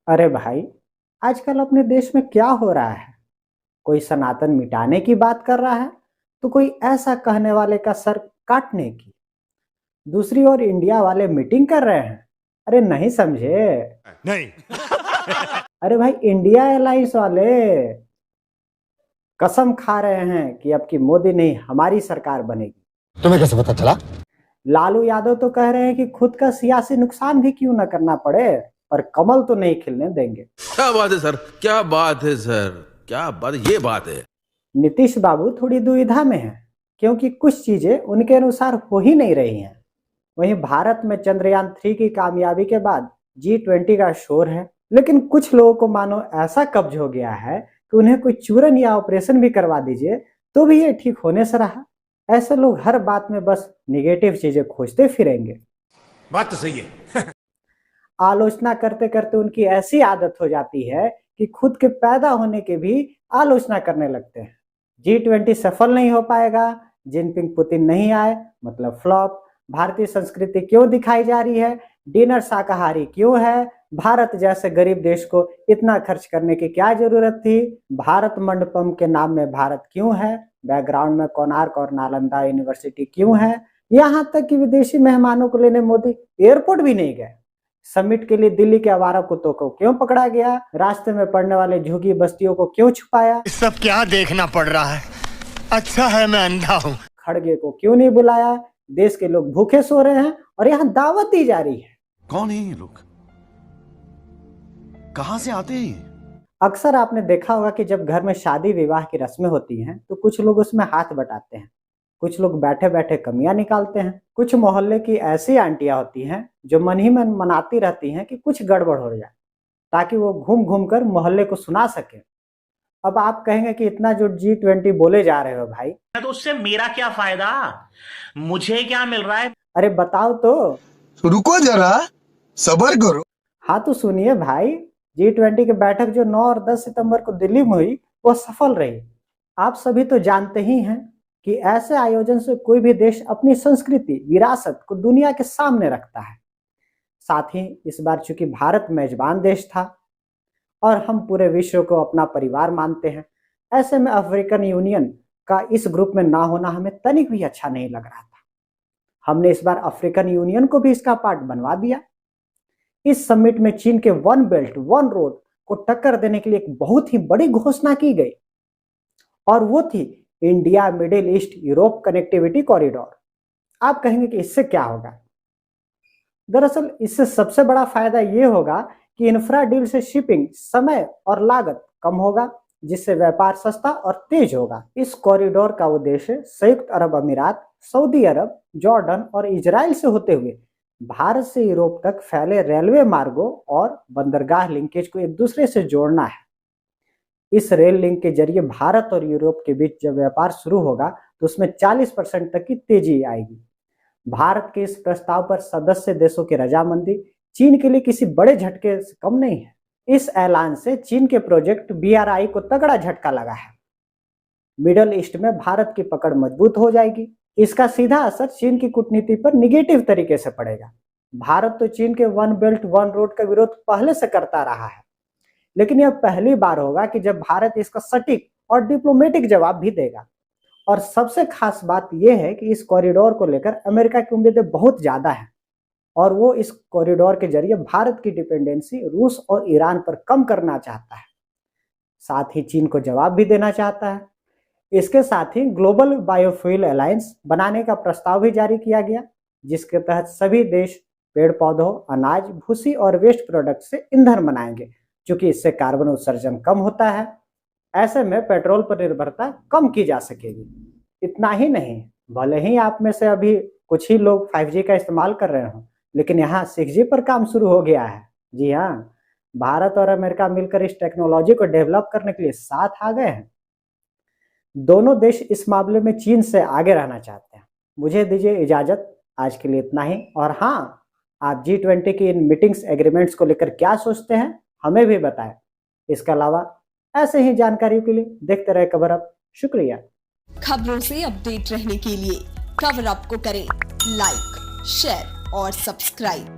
अरे भाई, आजकल अपने देश में क्या हो रहा है? कोई सनातन मिटाने की बात कर रहा है, तो कोई ऐसा कहने वाले का सर काटने की। दूसरी ओर इंडिया वाले मीटिंग कर रहे हैं। अरे नहीं समझे? नहीं। अरे भाई, इंडिया एलायंस वाले कसम खा रहे हैं कि अब की मोदी नहीं हमारी सरकार बनेगी। तुम्हें कैसे पता चला? लालू यादव तो कह रहे हैं कि खुद का सियासी नुकसान भी क्यों ना करना पड़े, पर कमल तो नहीं खिलने देंगे। क्या बात है सर, क्या बात है सर, क्या बात, ये बात है। नीतीश बाबू थोड़ी दुविधा में हैं, क्योंकि कुछ चीजें उनके अनुसार हो ही नहीं रही हैं। वहीं भारत में चंद्रयान 3 की कामयाबी के बाद G20 का शोर है, लेकिन कुछ लोगों को मानो ऐसा कब्ज हो गया है कि उन्हें कोई चूरन या ऑपरेशन भी करवा दीजिए तो भी ये ठीक होने से रहा। ऐसे लोग हर बात में बस निगेटिव चीजें खोजते फिरेंगे। बात तो सही है। आलोचना करते करते उनकी ऐसी आदत हो जाती है कि खुद के पैदा होने के भी आलोचना करने लगते हैं। G20 सफल नहीं हो पाएगा, जिनपिंग पुतिन नहीं आए मतलब फ्लॉप, भारतीय संस्कृति क्यों दिखाई जा रही है, डिनर शाकाहारी क्यों है, भारत जैसे गरीब देश को इतना खर्च करने की क्या जरूरत थी, भारत मंडपम के नाम में भारत क्यों है, बैकग्राउंड में कोणार्क और नालंदा यूनिवर्सिटी क्यों है, यहाँ तक कि विदेशी मेहमानों को लेने मोदी एयरपोर्ट भी नहीं गए। समिट के लिए दिल्ली के आवारा कुत्तों को क्यों पकड़ा गया, रास्ते में पड़ने वाले झुग्गी बस्तियों को क्यों छुपाया, सब क्या देखना पड़ रहा है? अच्छा है मैं अंधा हूँ। खड़गे को क्यों नहीं बुलाया, देश के लोग भूखे सो रहे हैं और यहाँ दावत दी जा रही है। कौन है ये लोग? कहां से आते हैं ये? अक्सर आपने देखा होगा कि जब घर में शादी विवाह की रस्में होती हैं तो कुछ लोग उसमें हाथ बटाते हैं, कुछ लोग बैठे बैठे कमियां निकालते हैं, कुछ मोहल्ले की ऐसी आंटियां होती हैं जो मन ही मन मनाती रहती हैं कि कुछ गड़बड़ हो जाए, ताकि वो घूम घूम कर मोहल्ले को सुना सके। अब आप कहेंगे कि इतना जो G20 बोले जा रहे हो भाई, तो उससे मेरा क्या फायदा, मुझे क्या मिल रहा है? अरे बताओ तो। रुको जरा, सबर करो। हाँ तो सुनिए भाई, G20 की बैठक जो 9 और 10 सितंबर को दिल्ली में हुई वो सफल रही। आप सभी तो जानते ही हैं कि ऐसे आयोजन से कोई भी देश अपनी संस्कृति विरासत को दुनिया के सामने रखता है। साथ ही इस बार चूंकि भारत मेजबान देश था और हम पूरे विश्व को अपना परिवार मानते हैं, ऐसे में अफ्रीकन यूनियन का इस ग्रुप में ना होना हमें तनिक भी अच्छा नहीं लग रहा था। हमने इस बार अफ्रीकन यूनियन को भी इसका पार्ट बनवा दिया। इस समिट में चीन के वन बेल्ट वन रोड को टक्कर देने के लिए एक बहुत ही बड़ी घोषणा की गई और वो थी India middle east Europe connectivity corridor. आप कहेंगे कि इससे क्या होगा? दरअसल इससे सबसे बड़ा फायदा ये होगा कि इंफ्रा डील से शिपिंग समय और लागत कम होगा, जिससे व्यापार सस्ता और तेज होगा। इस कॉरिडोर का उद्देश्य संयुक्त अरब अमीरात, सऊदी अरब, जॉर्डन और इजराइल से होते हुए भारत से यूरोप तक फैले रेलवे मार्गों और बंदरगाह लिंकेज को एक दूसरे से जोड़ना है। इस रेल लिंक के जरिए भारत और यूरोप के बीच जब व्यापार शुरू होगा तो उसमें 40% तक की तेजी आएगी। भारत के इस प्रस्ताव पर सदस्य देशों की रजामंदी चीन के लिए किसी बड़े झटके से कम नहीं है। इस ऐलान से चीन के प्रोजेक्ट BRI को तगड़ा झटका लगा है। मिडल ईस्ट में भारत की पकड़ मजबूत हो जाएगी। इसका सीधा असर चीन की कूटनीति पर निगेटिव तरीके से पड़ेगा। भारत तो चीन के वन बेल्ट वन रोड का विरोध पहले से करता रहा है, लेकिन यह पहली बार होगा कि जब भारत इसका सटीक और डिप्लोमेटिक जवाब भी देगा। और सबसे खास बात यह है कि इस कॉरिडोर को लेकर अमेरिका की उम्मीदें बहुत ज्यादा हैं और वो इस कॉरिडोर के जरिए भारत की डिपेंडेंसी रूस और ईरान पर कम करना चाहता है, साथ ही चीन को जवाब भी देना चाहता है। इसके साथ ही ग्लोबल बायोफ्यूल अलायंस बनाने का प्रस्ताव भी जारी किया गया, जिसके तहत सभी देश पेड़ पौधों, अनाज, भूसी और वेस्ट प्रोडक्ट से ईंधन बनाएंगे, क्योंकि इससे कार्बन उत्सर्जन कम होता है। ऐसे में पेट्रोल पर निर्भरता कम की जा सकेगी। इतना ही नहीं, भले ही आप में से अभी कुछ ही लोग 5G का इस्तेमाल कर रहे हो, लेकिन यहाँ 6G पर काम शुरू हो गया है। जी हाँ, भारत और अमेरिका मिलकर इस टेक्नोलॉजी को डेवलप करने के लिए साथ आ गए हैं। दोनों देश इस मामले में चीन से आगे रहना चाहते हैं। मुझे दीजिए इजाजत, आज के लिए इतना ही। और हाँ, आप G20 की इन मीटिंग्स एग्रीमेंट्स को लेकर क्या सोचते हैं हमें भी बताएं। इसके अलावा ऐसे ही जानकारी के लिए देखते रहे खबर अप। शुक्रिया। खबरों से अपडेट रहने के लिए खबर अप को करें लाइक, शेयर और सब्सक्राइब।